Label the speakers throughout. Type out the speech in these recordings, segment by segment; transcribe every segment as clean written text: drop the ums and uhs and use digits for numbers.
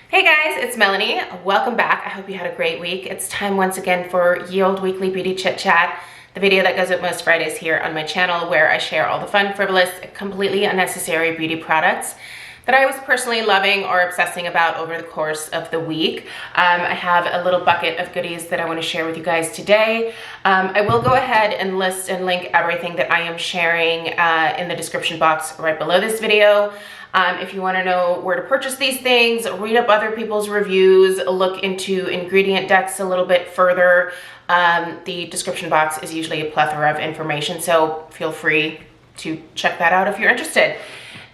Speaker 1: Hey guys, it's Melanie. Welcome back. I hope you had a great week. It's time once again for Ye Olde Weekly Beauty Chit Chat, the video that goes up most Fridays here on my channel where I share all the fun, frivolous, completely unnecessary beauty products that I was personally loving or obsessing about over the course of the week. I have a little bucket of goodies that I want to share with you guys today. I will go ahead and list and link everything that I am sharing in the description box right below this video. If you want to know where to purchase these things, read up other people's reviews, look into ingredient decks a little bit further, the description box is usually a plethora of information, so feel free to check that out if you're interested.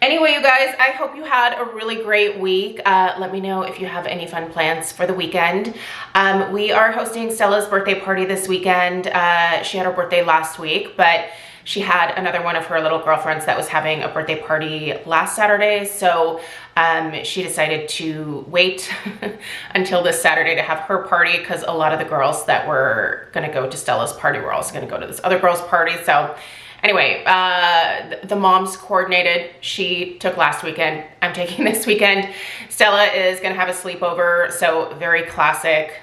Speaker 1: Anyway, you guys, I hope you had a really great week. Let me know if you have any fun plans for the weekend. We are hosting Stella's birthday party this weekend. She had her birthday last week, but she had another one of her little girlfriends that was having a birthday party last Saturday. So she decided to wait until this Saturday to have her party because a lot of the girls that were gonna go to Stella's party were also gonna go to this other girl's party. So anyway, the moms coordinated. She took last weekend. I'm taking this weekend. Stella is gonna have a sleepover. So very classic,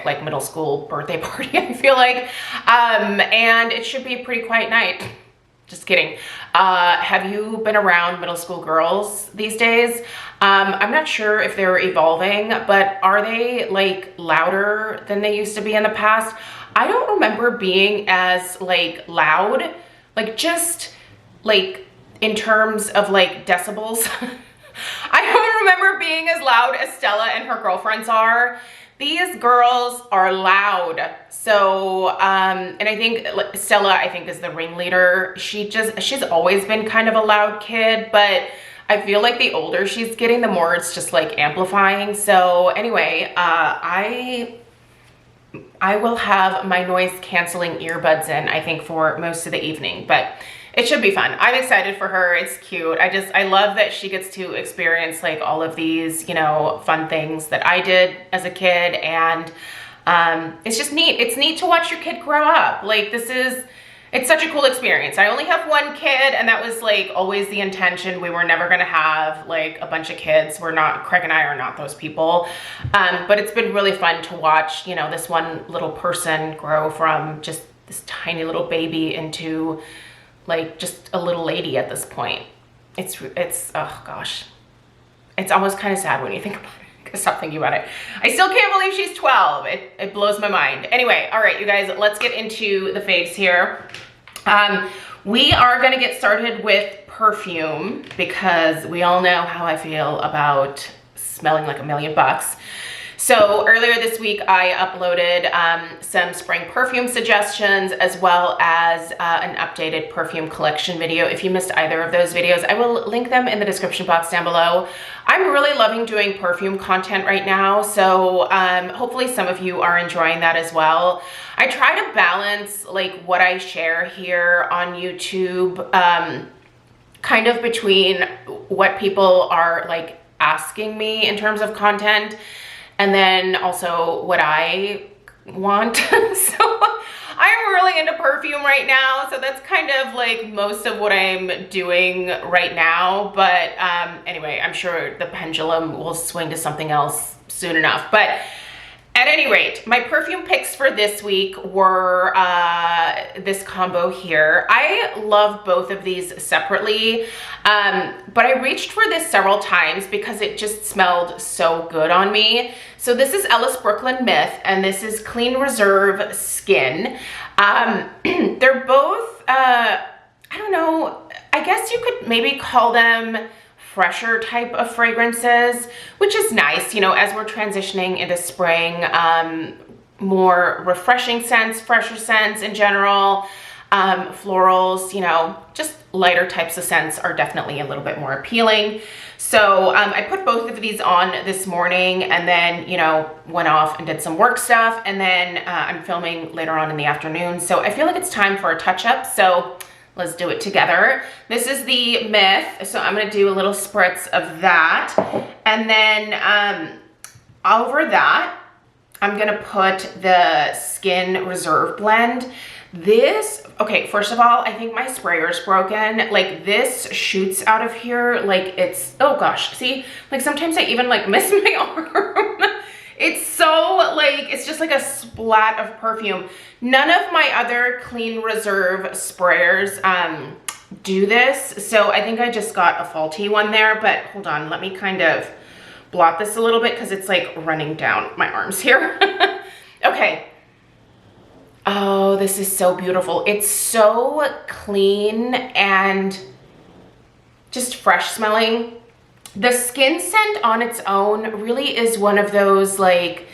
Speaker 1: like middle school birthday party, I feel like. And it should be a pretty quiet night. Just kidding. Have you been around middle school girls these days? I'm not sure if they're evolving, but are they like louder than they used to be in the past? I don't remember being as like loud, like just like in terms of like decibels. I don't remember being as loud as Stella and her girlfriends are. These girls are loud. So, and I think Stella, I think, is the ringleader. She's always been kind of a loud kid, but I feel like the older she's getting, the more it's just like amplifying. So anyway, I will have my noise canceling earbuds in, I think, for most of the evening, but it should be fun. I'm excited for her. It's cute. I love that she gets to experience like all of these, you know, fun things that I did as a kid. And it's just neat. It's neat to watch your kid grow up. Like it's such a cool experience. I only have one kid, and that was like always the intention. We were never gonna have like a bunch of kids. Craig and I are not those people. But it's been really fun to watch, you know, this one little person grow from just this tiny little baby into like just a little lady at this point. It's oh gosh. It's almost kind of sad when you think about it. Stop thinking about it. I still can't believe she's 12. It blows my mind. Anyway, all right, you guys, let's get into the faves here. We are gonna get started with perfume because we all know how I feel about smelling like $1,000,000. So earlier this week, I uploaded some spring perfume suggestions as well as an updated perfume collection video. If you missed either of those videos, I will link them in the description box down below. I'm really loving doing perfume content right now, so hopefully some of you are enjoying that as well. I try to balance like what I share here on YouTube kind of between what people are like asking me in terms of content and then also what I want. So I'm really into perfume right now. So that's kind of like most of what I'm doing right now. But anyway, I'm sure the pendulum will swing to something else soon enough. But at any rate, my perfume picks for this week were this combo here. I love both of these separately, but I reached for this several times because it just smelled so good on me. So this is Ellis Brooklyn Myth, and this is Clean Reserve Skin. They're both, I don't know, I guess you could maybe call them fresher type of fragrances, which is nice, you know, as we're transitioning into spring, more refreshing scents, fresher scents in general, florals, you know, just lighter types of scents are definitely a little bit more appealing. So I put both of these on this morning and then, you know, went off and did some work stuff, and then I'm filming later on in the afternoon. So I feel like it's time for a touch-up. So let's do it together. This is the Myth, so I'm gonna do a little spritz of that. And then over that, I'm gonna put the Skin Reserve blend. This, okay, first of all, I think my sprayer's broken. Like this shoots out of here like it's, oh gosh, see, like sometimes I even like miss my arm. It's so like, it's just like a splat of perfume. None of my other Clean Reserve sprayers do this. So I think I just got a faulty one there, but hold on, let me kind of blot this a little bit because it's like running down my arms here. Okay. Oh, this is so beautiful. It's so clean and just fresh smelling. The skin scent on its own really is one of those like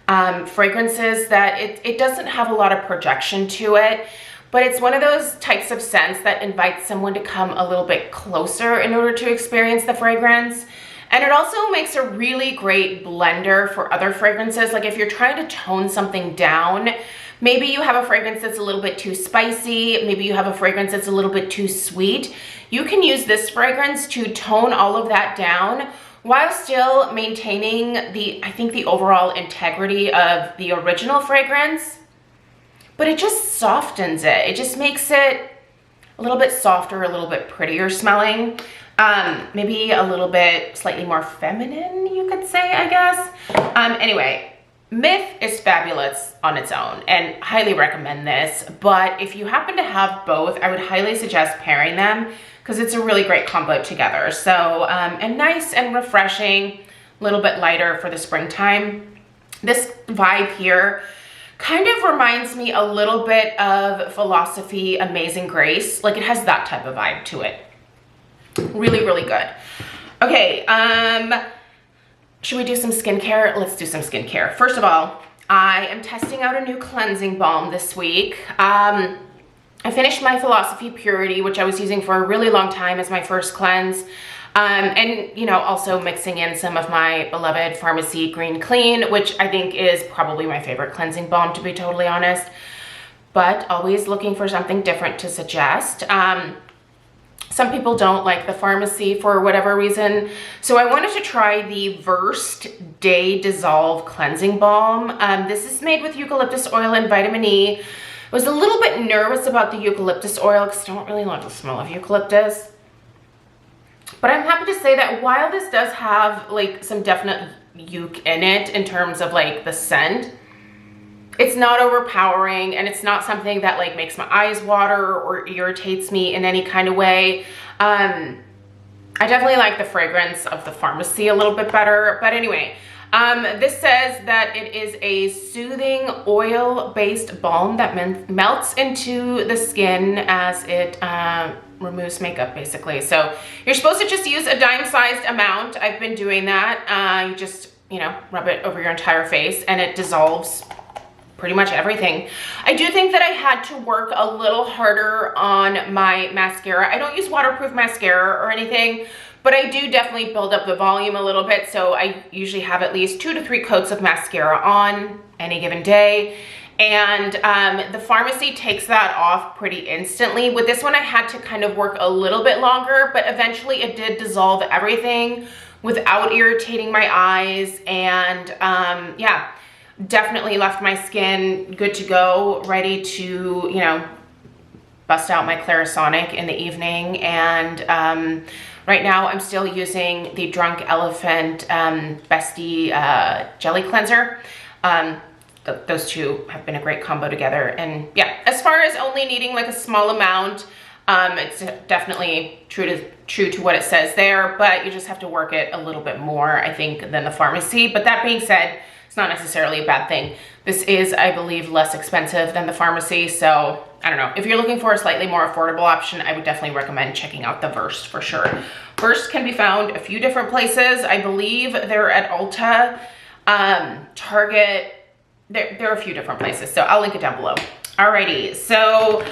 Speaker 1: fragrances that it doesn't have a lot of projection to it, but it's one of those types of scents that invites someone to come a little bit closer in order to experience the fragrance. And it also makes a really great blender for other fragrances. Like if you're trying to tone something down, maybe you have a fragrance that's a little bit too spicy, maybe you have a fragrance that's a little bit too sweet. You can use this fragrance to tone all of that down while still maintaining I think the overall integrity of the original fragrance, but it just softens it. It just makes it a little bit softer, a little bit prettier smelling. Maybe a little bit slightly more feminine, you could say, I guess. Anyway, Myth is fabulous on its own and highly recommend this, but if you happen to have both, I would highly suggest pairing them because it's a really great combo together. So, and nice and refreshing, a little bit lighter for the springtime. This vibe here kind of reminds me a little bit of Philosophy Amazing Grace. Like it has that type of vibe to it. Really, really good. Okay, should we do some skincare? Let's do some skincare. First of all, I am testing out a new cleansing balm this week. I finished my Philosophy Purity, which I was using for a really long time as my first cleanse. And, you know, also mixing in some of my beloved Farmacy Green Clean, which I think is probably my favorite cleansing balm, to be totally honest. But always looking for something different to suggest. Some people don't like the Farmacy for whatever reason. So I wanted to try the Versed Day Dissolve Cleansing Balm. This is made with eucalyptus oil and vitamin E. I was a little bit nervous about the eucalyptus oil because I don't really like the smell of eucalyptus. But I'm happy to say that while this does have like some definite euc in it in terms of like the scent, it's not overpowering and it's not something that like makes my eyes water or irritates me in any kind of way. I definitely like the fragrance of the Farmacy a little bit better, but anyway, this says that it is a soothing oil-based balm that melts into the skin as it removes makeup basically. So you're supposed to just use a dime-sized amount. I've been doing that. You just, you know, rub it over your entire face and it dissolves pretty much everything. I do think that I had to work a little harder on my mascara. I don't use waterproof mascara or anything, but I do definitely build up the volume a little bit. So I usually have at least 2 to 3 coats of mascara on any given day. And the Farmacy takes that off pretty instantly. With this one, I had to kind of work a little bit longer, but eventually it did dissolve everything without irritating my eyes. And yeah, definitely left my skin good to go, ready to, you know, bust out my Clarisonic in the evening. And right now I'm still using the Drunk Elephant Bestie Jelly Cleanser. Those two have been a great combo together. And yeah, as far as only needing like a small amount, it's definitely true to what it says there, but you just have to work it a little bit more, I think, than the Farmacy. But that being said, it's not necessarily a bad thing. This is, I believe, less expensive than the Farmacy, so I don't know. If you're looking for a slightly more affordable option, I would definitely recommend checking out the Versed for sure. Versed can be found a few different places. I believe they're at Ulta, Target. There are a few different places, so I'll link it down below. Alrighty, so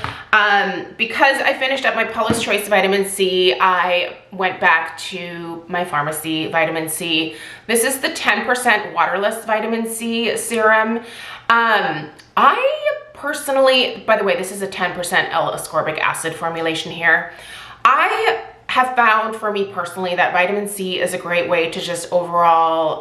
Speaker 1: because I finished up my Paula's Choice Vitamin C, I went back to my Farmacy Vitamin C. This is the 10% waterless Vitamin C serum. I personally, by the way, this is a 10% L-ascorbic acid formulation here. I have found for me personally that vitamin C is a great way to just overall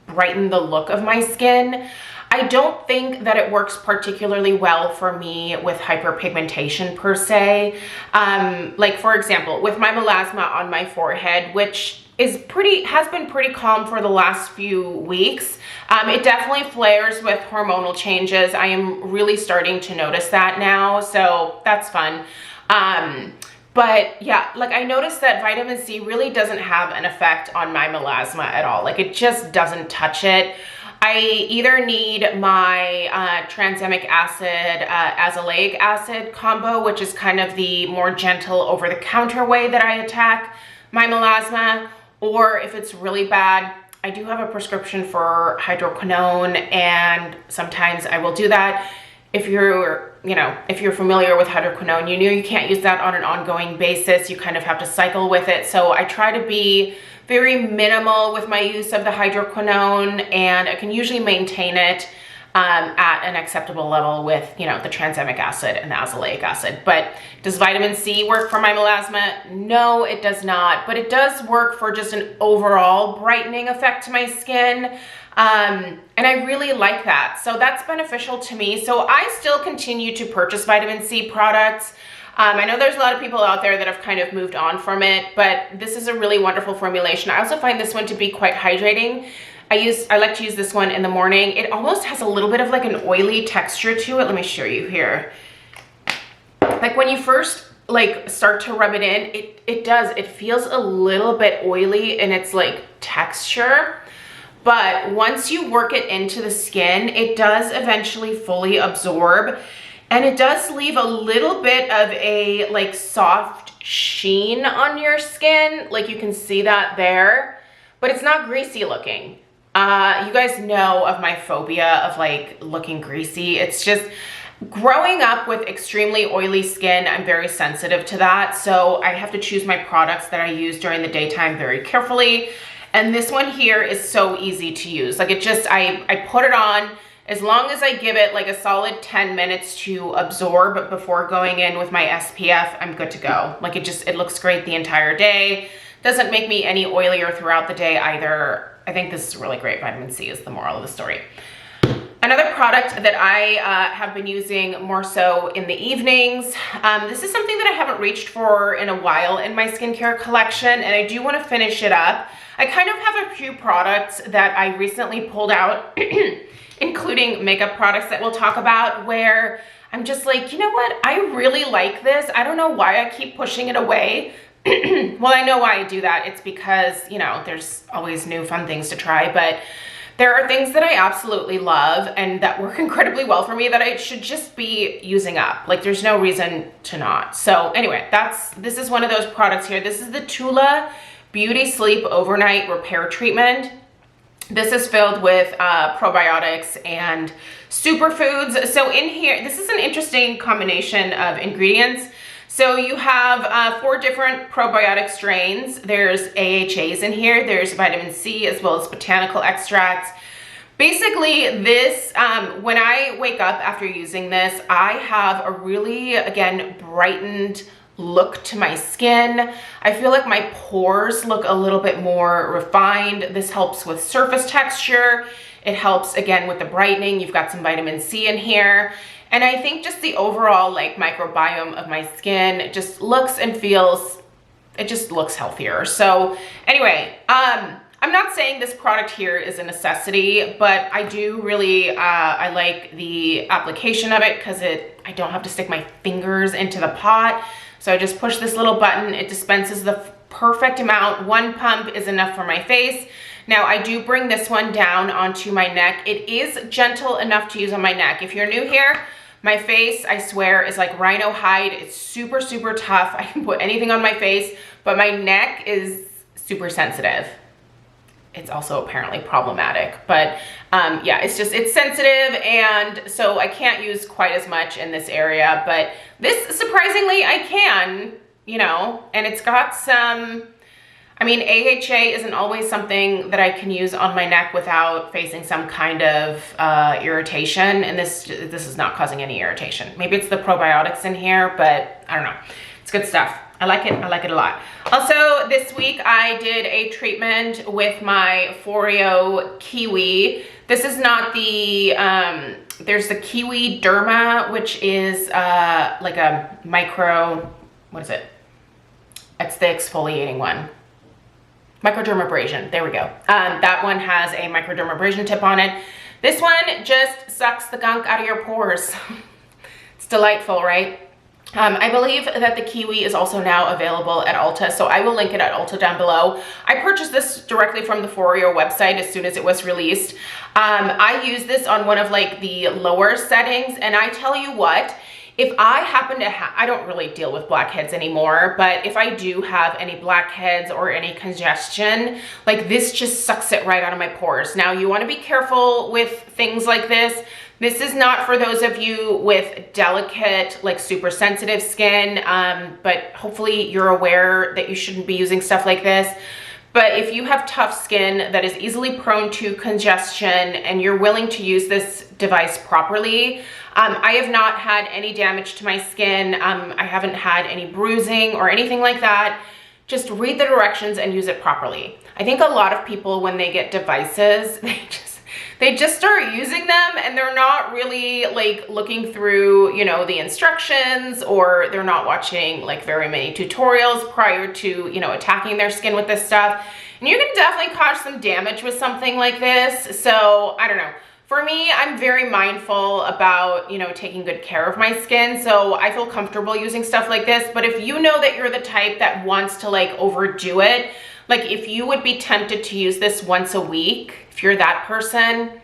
Speaker 1: brighten the look of my skin. I don't think that it works particularly well for me with hyperpigmentation per se. Like for example, with my melasma on my forehead, which has been pretty calm for the last few weeks. It definitely flares with hormonal changes. I am really starting to notice that now, so that's fun. But yeah, like I noticed that vitamin C really doesn't have an effect on my melasma at all. Like it just doesn't touch it. I either need my tranexamic acid, azelaic acid combo, which is kind of the more gentle over-the-counter way that I attack my melasma, or if it's really bad, I do have a prescription for hydroquinone, and sometimes I will do that. If you're familiar with hydroquinone, you know you can't use that on an ongoing basis. You kind of have to cycle with it. So I try to be very minimal with my use of the hydroquinone, and I can usually maintain it at an acceptable level with, the tranexamic acid and the azelaic acid. But does vitamin C work for my melasma? No, it does not, but it does work for just an overall brightening effect to my skin. And I really like that. So that's beneficial to me. So I still continue to purchase vitamin C products. I know there's a lot of people out there that have kind of moved on from it, but this is a really wonderful formulation. I also find this one to be quite hydrating. I like to use this one in the morning. It almost has a little bit of like an oily texture to it. Let me show you here. Like when you first start to rub it in, it feels a little bit oily in its like texture. But once you work it into the skin, it does eventually fully absorb, and it does leave a little bit of a like soft sheen on your skin. Like you can see that there, but it's not greasy looking. You guys know of my phobia of like looking greasy. It's just growing up with extremely oily skin. I'm very sensitive to that. So I have to choose my products that I use during the daytime very carefully. And this one here is so easy to use. Like I put it on, as long as I give it like a solid 10 minutes to absorb before going in with my SPF, I'm good to go. Like it looks great the entire day. Doesn't make me any oilier throughout the day either. I think this is really great. Vitamin C is the moral of the story. Another product that I have been using more so in the evenings, this is something that I haven't reached for in a while in my skincare collection, and I do want to finish it up. I kind of have a few products that I recently pulled out, including makeup products that we'll talk about, where I'm just like, you know what? I really like this. I don't know why I keep pushing it away. Well, I know why I do that. It's because, there's always new fun things to try, but there are things that I absolutely love and that work incredibly well for me that I should just be using up. Like there's no reason to not. So anyway, this is one of those products here. This is the Tula Beauty Sleep Overnight Repair Treatment. This is filled with probiotics and superfoods. So in here, this is an interesting combination of ingredients. So you have 4 different probiotic strains. There's AHAs in here. There's vitamin C as well as botanical extracts. Basically this, when I wake up after using this, I have a really, again, brightened look to my skin. I feel like my pores look a little bit more refined. This helps with surface texture. It helps again with the brightening. You've got some vitamin C in here. And I think just the overall like microbiome of my skin just looks and feels, it just looks healthier. So anyway, I'm not saying this product here is a necessity, but I do really, I like the application of it because I don't have to stick my fingers into the pot. So I just push this little button, it dispenses the perfect amount. 1 pump is enough for my face. Now I do bring this one down onto my neck. It is gentle enough to use on my neck. If you're new here, my face, I swear, is like rhino hide. It's super, super tough. I can put anything on my face, but my neck is super sensitive. It's also apparently problematic, but yeah, it's sensitive, and so I can't use quite as much in this area, but this, surprisingly, I can, and it's got some, I mean, AHA isn't always something that I can use on my neck without facing some kind of irritation, and this is not causing any irritation. Maybe it's the probiotics in here, but I don't know. It's good stuff. I like it a lot. Also, this week I did a treatment with my Foreo Kiwi. This is not the, there's the Kiwi Derma, which is like a micro, what is it? It's the exfoliating one. Microdermabrasion, there we go. That one has a microdermabrasion tip on it. This one just sucks the gunk out of your pores. It's delightful, right? I believe that the Kiwi is also now available at Ulta, so I will link it at Ulta down below. I purchased this directly from the Foreo website as soon as it was released. I use this on one of like the lower settings, and I tell you what, if I happen to have, I don't really deal with blackheads anymore, but if I do have any blackheads or any congestion, like this just sucks it right out of my pores. Now you want to be careful with things like this. This is not for those of you with delicate, like super sensitive skin, but hopefully you're aware that you shouldn't be using stuff like this. But if you have tough skin that is easily prone to congestion and you're willing to use this device properly, I have not had any damage to my skin. I haven't had any bruising or anything like that. Just read the directions and use it properly. I think a lot of people, when they get devices, they just start using them and they're not really like looking through, you know, the instructions, or they're not watching like very many tutorials prior to, you know, attacking their skin with this stuff. And you can definitely cause some damage with something like this. So I don't know. For me, I'm very mindful about, you know, taking good care of my skin. So I feel comfortable using stuff like this. But if you know that you're the type that wants to like overdo it, like if you would be tempted to use this once a week, if you're that person,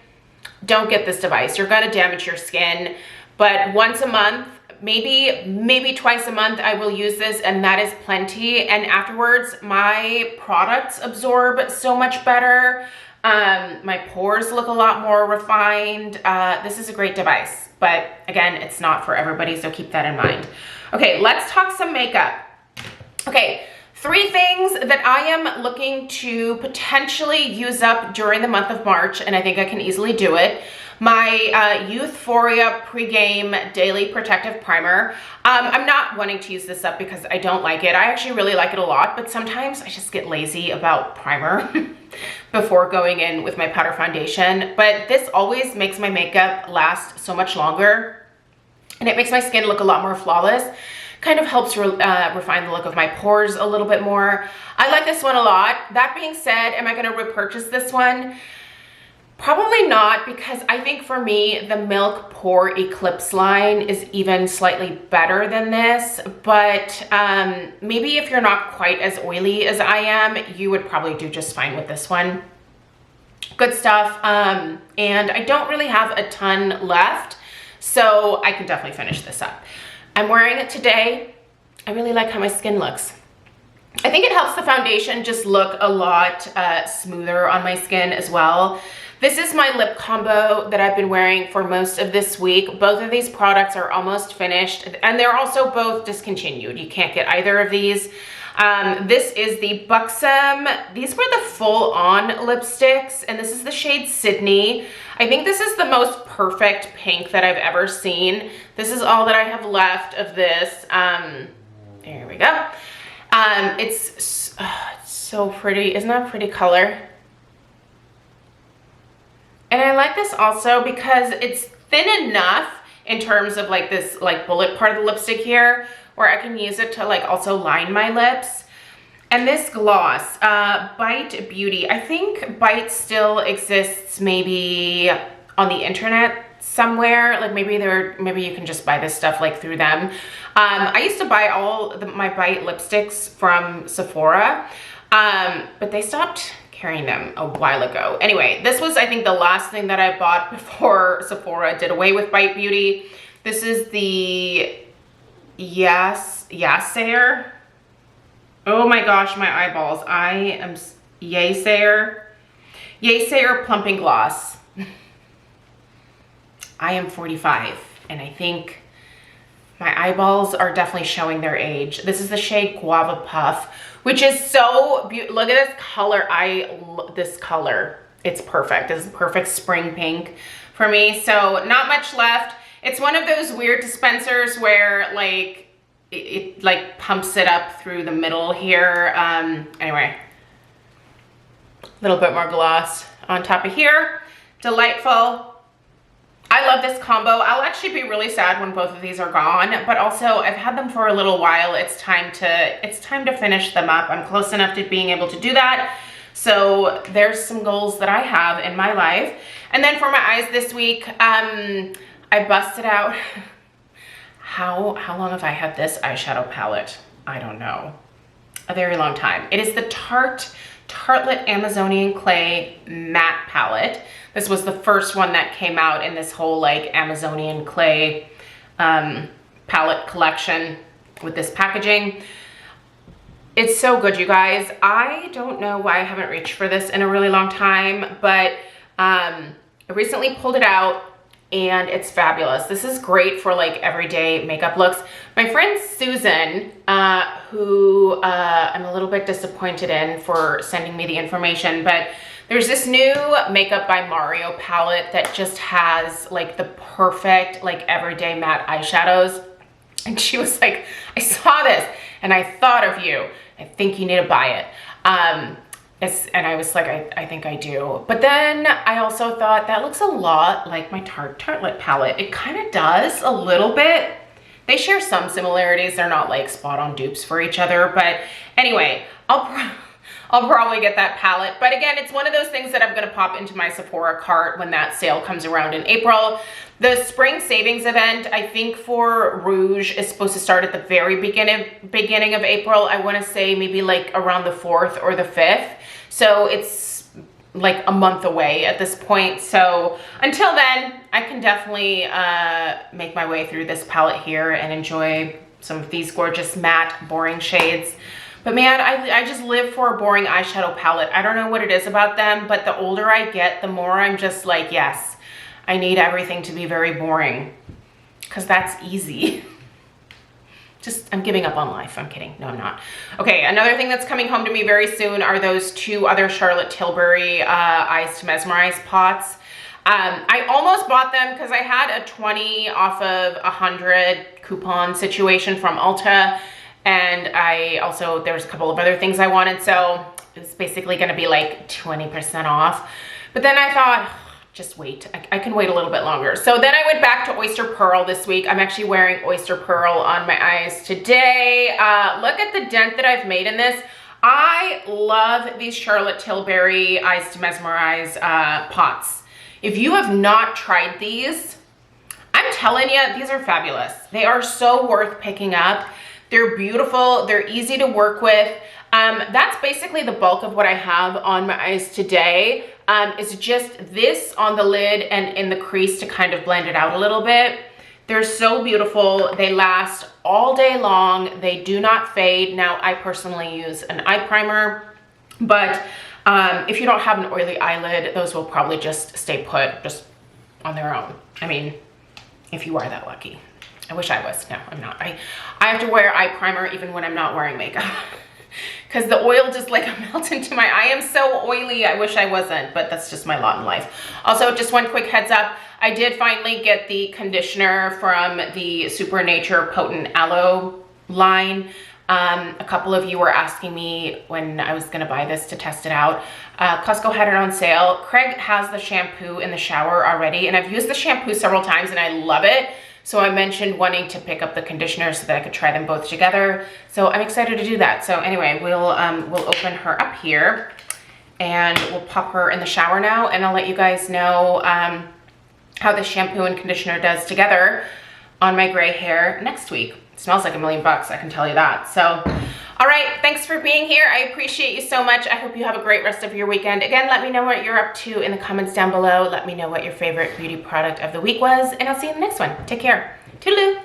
Speaker 1: don't get this device. You're gonna damage your skin. But once a month, maybe twice a month, I will use this, and that is plenty. And afterwards, my products absorb so much better. My pores look a lot more refined. This is a great device, but again, it's not for everybody, so keep that in mind. Okay, let's talk some makeup. Okay. 3 things that I am looking to potentially use up during the month of March, and I think I can easily do it. My Youthforia Pre-Game Daily Protective Primer. I'm not wanting to use this up because I don't like it. I actually really like it a lot, but sometimes I just get lazy about primer before going in with my powder foundation. But this always makes my makeup last so much longer, and it makes my skin look a lot more flawless. Kind of helps refine the look of my pores a little bit more. I like this one a lot. That being said, am I gonna repurchase this one? Probably not, because I think for me, the Milk Pore Eclipse line is even slightly better than this. But maybe if you're not quite as oily as I am, you would probably do just fine with this one. Good stuff. And I don't really have a ton left, so I can definitely finish this up. I'm wearing it today. I really like how my skin looks. I think it helps the foundation just look a lot smoother on my skin as well. This is my lip combo that I've been wearing for most of this week. Both of these products are almost finished, and they're also both discontinued. You can't get either of these. This is the Buxom. These were the full-on lipsticks, and this is the shade Sydney. I think this is the most perfect pink that I've ever seen. This is all that I have left of this. There we go. It's so pretty. Isn't that a pretty color? And I like this also because it's thin enough in terms of like this like bullet part of the lipstick here, where I can use it to like also line my lips. And this gloss, Bite Beauty. I think Bite still exists maybe on the internet somewhere. Like maybe you can just buy this stuff like through them. I used to buy all my Bite lipsticks from Sephora, but they stopped carrying them a while ago. Anyway, this was I think the last thing that I bought before Sephora did away with Bite Beauty. This is the Yasayer. Oh my gosh, my eyeballs. I am Yasayer Plumping Gloss. I am 45, and I think my eyeballs are definitely showing their age. This is the shade Guava Puff, which is so beautiful. Look at this color. This color. It's perfect. This is perfect spring pink for me. So not much left. It's one of those weird dispensers where like it like pumps it up through the middle here. Anyway, a little bit more gloss on top of here. Delightful. I love this combo. I'll actually be really sad when both of these are gone, but also I've had them for a little while. It's time to finish them up. I'm close enough to being able to do that. So there's some goals that I have in my life. And then for my eyes this week, I busted out. How long have I had this eyeshadow palette? I don't know. A very long time. It is the Tartelette Amazonian Clay Matte Palette. This was the first one that came out in this whole like Amazonian Clay palette collection with this packaging. It's so good, you guys. I don't know why I haven't reached for this in a really long time, but I recently pulled it out and it's fabulous. This is great for like everyday makeup looks. My friend Susan, who I'm a little bit disappointed in for sending me the information, but there's this new Makeup by Mario palette that just has like the perfect like everyday matte eyeshadows. And she was like, I saw this and I thought of you. I think you need to buy it. And I was like, I think I do. But then I also thought that looks a lot like my Tartelette palette. It kind of does a little bit. They share some similarities. They're not like spot on dupes for each other. But anyway, I'll probably get that palette. But again, it's one of those things that I'm gonna pop into my Sephora cart when that sale comes around in April. The spring savings event, I think for Rouge, is supposed to start at the very beginning of April. I wanna say maybe like around the 4th or the 5th. So it's like a month away at this point. So until then, I can definitely make my way through this palette here and enjoy some of these gorgeous matte, boring shades. But man, I just live for a boring eyeshadow palette. I don't know what it is about them, but the older I get, the more I'm just like, yes, I need everything to be very boring because that's easy. I'm giving up on life. I'm kidding. No, I'm not. Okay, another thing that's coming home to me very soon are those 2 other Charlotte Tilbury Eyes to Mesmerize pots. I almost bought them because I had a 20 off of 100 coupon situation from Ulta. And there's a couple of other things I wanted. So it was basically going to be like 20% off. But then I thought, just wait. I can wait a little bit longer. So then I went back to Oyster Pearl this week. I'm actually wearing Oyster Pearl on my eyes today. Look at the dent that I've made in this. I love these Charlotte Tilbury Eyes to Mesmerize pots. If you have not tried these, I'm telling you, these are fabulous. They are so worth picking up. They're beautiful. They're easy to work with. That's basically the bulk of what I have on my eyes today. Is just this on the lid and in the crease to kind of blend it out a little bit. They're so beautiful. They last all day long. They do not fade. Now, I personally use an eye primer, but if you don't have an oily eyelid, those will probably just stay put just on their own. I mean, if you are that lucky. I wish I was. No, I'm not. I have to wear eye primer even when I'm not wearing makeup because the oil just like melts into my eye. I am so oily. I wish I wasn't, but that's just my lot in life. Also, just one quick heads up. I did finally get the conditioner from the Super Nature Potent Aloe line. A couple of you were asking me when I was going to buy this to test it out. Costco had it on sale. Craig has the shampoo in the shower already, and I've used the shampoo several times and I love it. So I mentioned wanting to pick up the conditioner so that I could try them both together. So I'm excited to do that. So anyway, we'll open her up here and we'll pop her in the shower now, and I'll let you guys know how the shampoo and conditioner does together on my gray hair next week. It smells like $1,000,000, I can tell you that. So, all right, thanks for being here. I appreciate you so much. I hope you have a great rest of your weekend. Again, let me know what you're up to in the comments down below. Let me know what your favorite beauty product of the week was, and I'll see you in the next one. Take care. Toodaloo.